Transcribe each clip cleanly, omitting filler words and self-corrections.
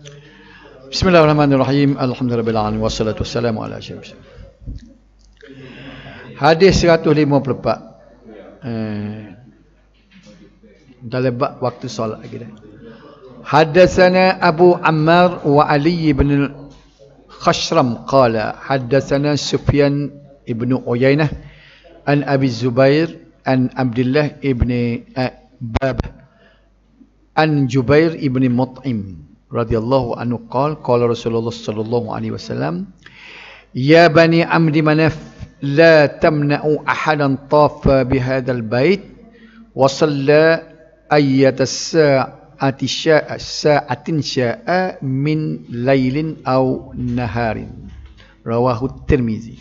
Bismillahirrahmanirrahim. Alhamdulillahirabbil alamin wassalatu wassalamu ala asyrafil mursalin. Hadis 154. Dalam bab waktu solat lagi dah. Haddatsana Abu Ammar wa Ali bin Khashram qala haddatsana Sufyan ibn Uyainah an Abi Zubair an Abdullah ibn Bab an Jubair ibn Mut'im radhiyallahu anhu qala Rasulullah sallallahu alaihi wasallam ya bani Abdi Manaf la tamna'u ahadan tafa bihadzal bait wa shalla ayyatas sa'atin sya'a min lailin aw naharin. Rawahu Tirmizi.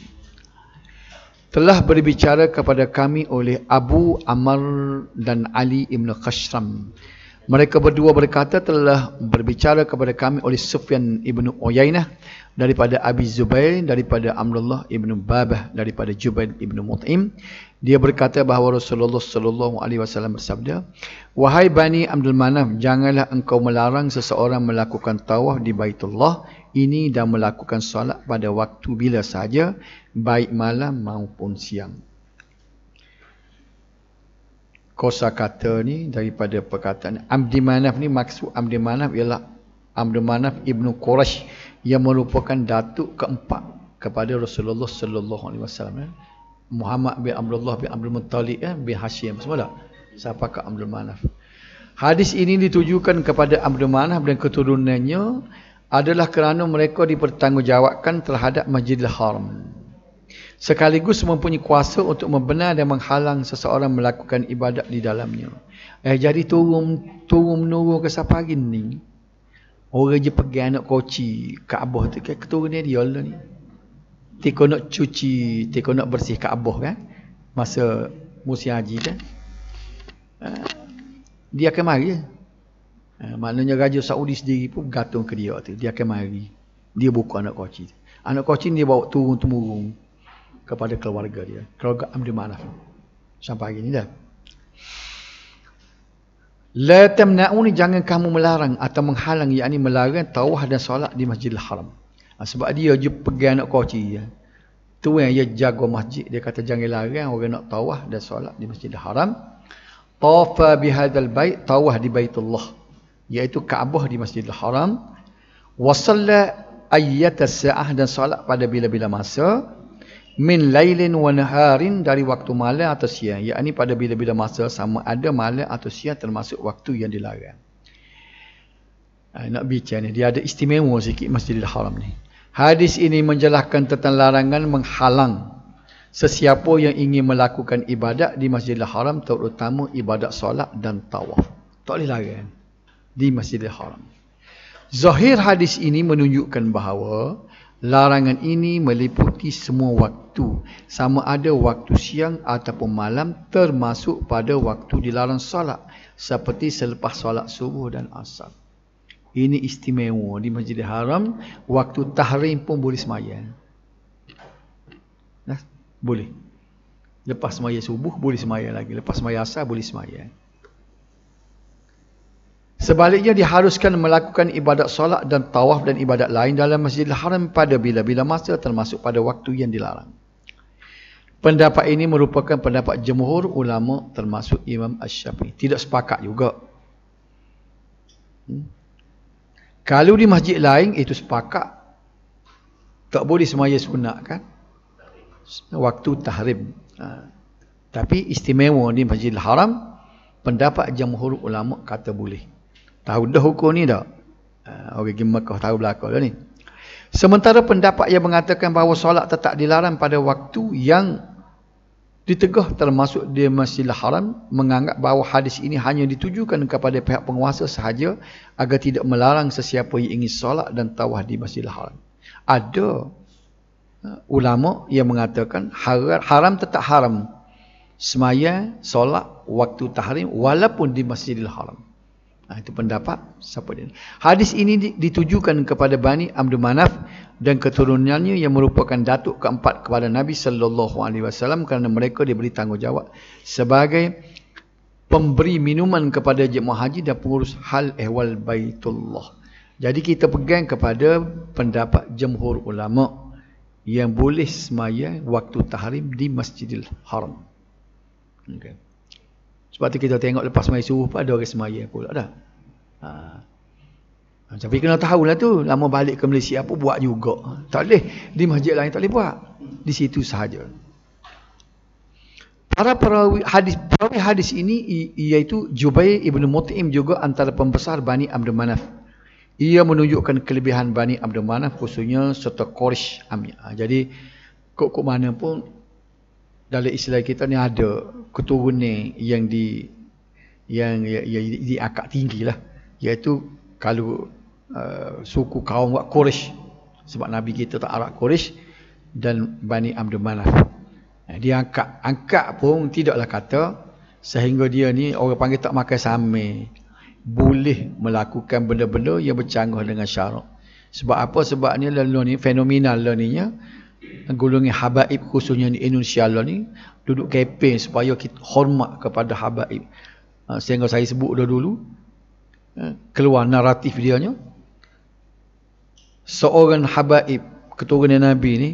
Telah berbicara kepada kami oleh Abu Ammar dan Ali ibn Khashram. Mereka berdua berkata telah berbicara kepada kami oleh Sufyan ibn Uyainah daripada Abi Zubair, daripada Abdullah ibn Babah, daripada Jubair ibn Mut'im. Dia berkata bahawa Rasulullah sallallahu alaihi wasallam bersabda, wahai Bani Abdul Manaf, janganlah engkau melarang seseorang melakukan tawaf di Baitullah ini dan melakukan solat pada waktu bila sahaja, baik malam maupun siang. Kosa kata ni daripada perkataan Abdi Manaf ni, maksud Abdi Manaf ialah Abdi Manaf ibnu Quraisy yang merupakan datuk keempat kepada Rasulullah sallallahu alaihi wasallam. Muhammad bin Abdullah bin Abdul Muttalib bin Hashim, semua tak? Siapa ke Abdul Manaf? Hadis ini ditujukan kepada Abdul Manaf dan keturunannya adalah kerana mereka dipertanggungjawabkan terhadap Masjidil Haram, sekaligus mempunyai kuasa untuk membenar dan menghalang seseorang melakukan ibadat di dalamnya. Jadi turun ke siapa hari ni? Orang je pergi anak koci Kaabah tu, keturunan dia lah ni. Tiko nak cuci, tiko nak bersih Kaabah kan? Masa musim haji kan? Dia akan mari. Maknanya Raja Saudi sendiri pun gantung ke dia tu. Dia akan mari. Dia buka anak koci. Anak koci ni dia bawa turun-temurun kepada keluarga dia, keluarga Abdi Manaf sampai hari ni dah. La tamna'u ni jangan kamu melarang atau menghalang, yakni melarang tawaf dan solat di Masjidil Haram. Sebab dia je pergi anak koci ya. Tu yang dia jaga masjid, dia kata jangan larang orang nak tawaf dan solat di Masjidil Haram. Tafa bihadzal bait, tawaf di Baitullah, iaitu Kaabah di Masjidil Haram. Wa shalla ayyatas sa'ah, dan solat pada bila-bila masa, min lailin wa naharin, dari waktu malam atau siang, yakni pada bila-bila masa sama ada malam atau siang, termasuk waktu yang dilarang. Nak bicara ni, dia ada istimewa sikit Masjidil Haram ni. Hadis ini menjelaskan tentang larangan menghalang sesiapa yang ingin melakukan ibadat di Masjidil Haram, terutama ibadat solat dan tawaf. Tak boleh larang di Masjidil Haram. Zahir hadis ini menunjukkan bahawa larangan ini meliputi semua waktu, sama ada waktu siang ataupun malam, termasuk pada waktu dilarang solat, seperti selepas solat subuh dan asar. Ini istimewa di Masjidil Haram. Waktu tahrim pun boleh sembahyang. Nah, boleh. Lepas sembahyang subuh boleh sembahyang lagi, lepas sembahyang asar boleh sembahyang. Sebaliknya diharuskan melakukan ibadat solat dan tawaf dan ibadat lain dalam Masjidil Haram pada bila-bila masa, termasuk pada waktu yang dilarang. Pendapat ini merupakan pendapat jumhur ulama termasuk Imam Asy-Syafi'i. Tidak sepakat juga. Kalau di masjid lain itu sepakat. Tak boleh sembahyang sunat kan? Waktu tahrim. Tapi istimewa di Masjidil Haram, pendapat jumhur ulama kata boleh. Tahu dah hukum ni dah. Orang pergi Mekah tahu belakang dah ni. Sementara pendapat yang mengatakan bahawa solat tetap dilarang pada waktu yang ditegah termasuk di Masjidil Haram, menganggap bahawa hadis ini hanya ditujukan kepada pihak penguasa sahaja agar tidak melarang sesiapa yang ingin solat dan tawaf di Masjidil Haram. Ada ulama yang mengatakan haram tetap haram sembahyang solat waktu tahrim walaupun di Masjidil Haram. Itu pendapat siapa dia. Hadis ini ditujukan kepada Bani Abdul Manaf dan keturunannya yang merupakan datuk keempat kepada Nabi sallallahu alaihi wasallam, kerana mereka diberi tanggungjawab sebagai pemberi minuman kepada jemaah haji dan pengurus hal ehwal Baitullah. Jadi kita pegang kepada pendapat jumhur ulama yang boleh semaya waktu tahrim di Masjidil Haram. Okay. Sebab tu kita tengok lepas semaya subuh pun ada orang semaya pula dah. Tapi kena tahulah tu, lama balik ke Malaysia apa buat juga. Tak boleh di masjid lain, tak boleh buat. Di situ sahaja. Para perawi hadis ini iaitu Jubair ibn Mut'im juga antara pembesar Bani Abdul Manaf. Ia menunjukkan kelebihan Bani Abdul Manaf khususnya serta Quraisy Amiyah. Jadi kok mana pun dalam Islam kita ni ada keturunan yang diangkat tinggilah, iaitu kalau suku kaum Quraisy, sebab Nabi kita tak Arab Quraisy dan Bani Abdul Manaf. Dia angkat pun tidaklah kata sehingga dia ni orang panggil tak makan samai, boleh melakukan benda-benda yang bercanggah dengan syarak. Sebab apa? Sebab ni lalu ni fenomenal lah ni nya, golongan habaib khususnya di Indonesia lah ni duduk kempen supaya kita hormat kepada habaib. Sehingga saya sebut dulu keluar naratif dia nya, seorang habaib keturunan Nabi ni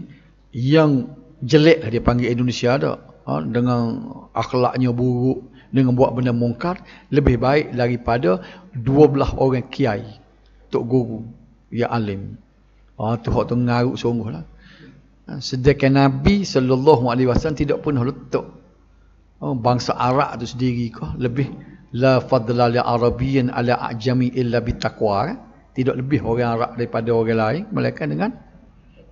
yang jelek dia panggil Indonesia dah, dengan akhlaknya buruk, dengan buat benda mungkar, lebih baik daripada 12 orang kiai tok guru yang alim. Tu hak tu ngaruk sungguhlah. Sedangkan Nabi SAW tidak pernah letak bangsa Arab tu sendiri kah lebih, la fadla li arabiyyin ala ajami illa bitaqwa. Tidak lebih orang Arab daripada orang lain melainkan dengan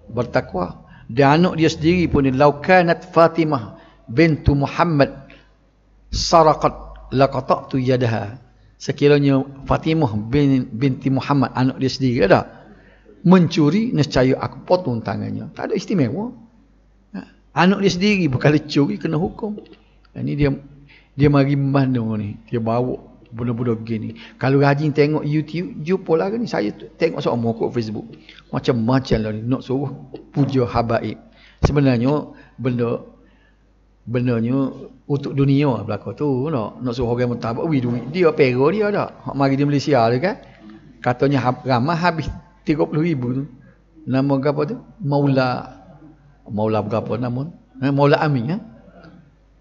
bertakwa. Dan anak dia sendiri pun, laukanat Fatimah bintu Muhammad saraqat laqata'tu yadaha. Sekiranya Fatimah binti Muhammad, anak dia sendiri ada mencuri, nescaya aku potong tangannya. Tak ada istimewa. Anak dia sendiri bukan curi, kena hukum. Ini dia mari mana ni, dia bawa benda-benda begini. Kalau rajin tengok YouTube, jumpa lah ni. Saya tengok semua kat Facebook. Macam-macam lah ni. Nak suruh puja habaib. Sebenarnya bendanya untuk dunia belakang tu. Nak suruh orang mentabak. Duit dia, pera dia dah. Mari di Malaysia tu kan. Katanya ramah habis 30,000 tu. Nama apa tu? Maula berapa nama? Maula Amin.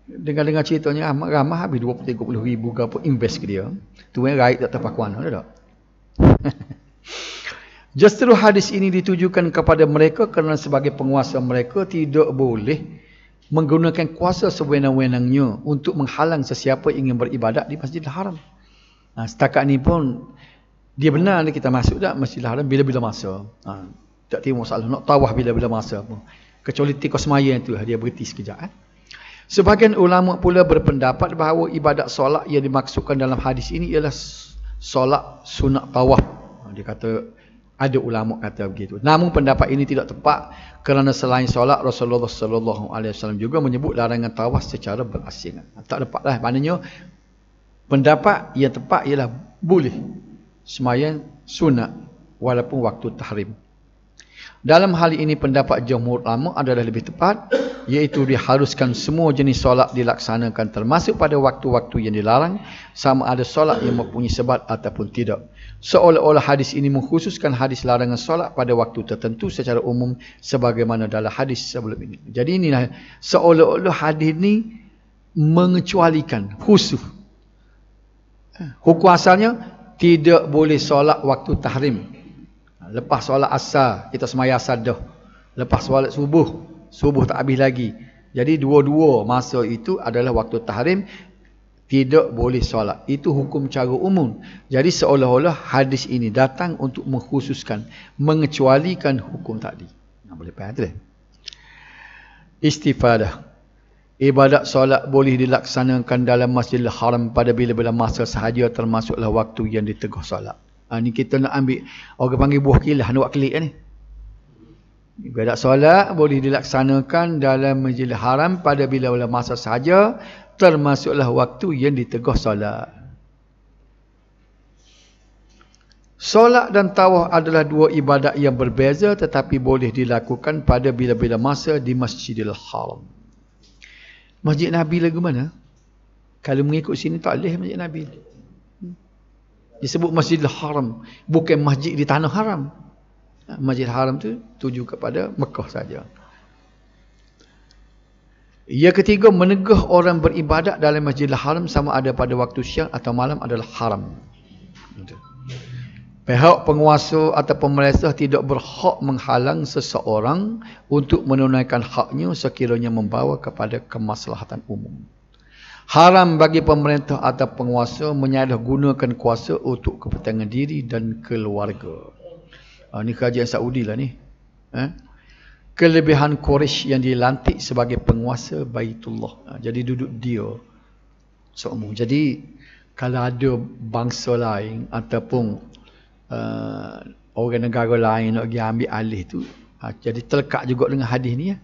Dengar-dengar ceritanya ramah habis 20-30,000 ke apa invest ke dia. Tu yang raib tak terpakuan ada tak? Justru hadis ini ditujukan kepada mereka kerana sebagai penguasa mereka tidak boleh menggunakan kuasa sewenang-wenangnya untuk menghalang sesiapa ingin beribadat di Masjidil Haram. Setakat ni pun dia benar kita masuk tak Masjidil Haram bila-bila masa. Tak timbul masalah nak tawaf bila-bila masa pun. Kecuali tikus semaya tu dia berhenti sekejap. Sebahagian ulama pula berpendapat bahawa ibadat solat yang dimaksudkan dalam hadis ini ialah solat sunat tawaf. Dia kata, ada ulama kata begitu. Namun pendapat ini tidak tepat kerana selain solat, Rasulullah SAW juga menyebut larangan tawaf secara berasingan. Tak tepatlah. Maknanya pendapat yang tepat ialah boleh sembahyang sunat walaupun waktu tahrim. Dalam hal ini pendapat jumhur ulama adalah lebih tepat, iaitu diharuskan semua jenis solat dilaksanakan termasuk pada waktu-waktu yang dilarang, sama ada solat yang mempunyai sebab ataupun tidak. Seolah-olah hadis ini mengkhususkan hadis larangan solat pada waktu tertentu secara umum sebagaimana dalam hadis sebelum ini. Jadi inilah seolah-olah hadis ini mengecualikan khusus. Hukum asalnya tidak boleh solat waktu tahrim. Lepas solat asar, kita sembahyang asar dah. Lepas solat subuh tak habis lagi. Jadi dua-dua masa itu adalah waktu tahrim, tidak boleh solat. Itu hukum cara umum. Jadi seolah-olah hadis ini datang untuk mengkhususkan, mengecualikan hukum tadi. Boleh faham tu? Istifadah. Ibadat solat boleh dilaksanakan dalam Masjidil Haram pada bila-bila masa sahaja, termasuklah waktu yang diteguh solat. Ni kita nak ambil, orang panggil buah kilah, nak buat klik ni. Ibadat solat boleh dilaksanakan dalam Masjidil Haram pada bila-bila masa sahaja, termasuklah waktu yang diteguh solat. Solat dan tawaf adalah dua ibadat yang berbeza tetapi boleh dilakukan pada bila-bila masa di Masjidil Haram. Masjid Nabi lagu mana? Kalau mengikut sini tak boleh Masjid Nabi. Disebut Masjidil Haram, bukan masjid di tanah haram. Masjid Haram tu tuju kepada Mekah saja. Yang ketiga, menegah orang beribadat dalam Masjidil Haram sama ada pada waktu siang atau malam adalah haram. Pihak penguasa atau pemerintah tidak berhak menghalang seseorang untuk menunaikan haknya sekiranya membawa kepada kemaslahatan umum. Haram bagi pemerintah atau penguasa menyalahgunakan kuasa untuk kepentingan diri dan keluarga. Ini kajian Saudi lah ni. Kelebihan Quraisy yang dilantik sebagai penguasa Baitullah. Jadi duduk dia seumur. Jadi kalau ada bangsa lain ataupun orang negara lain nak pergi ambil alih tu, jadi terlekat juga dengan hadis ni ya.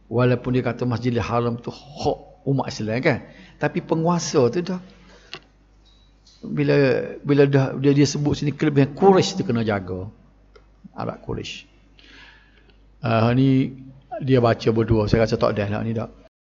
Walaupun dia kata Masjidil Haram tu hak umat Islam kan, tapi penguasa tu dah bila dah dia sebut sini kelebihan Quraisy tu kena jaga. Arab Quraisy. Ni dia baca berdua, saya rasa tak dah lah ni dah.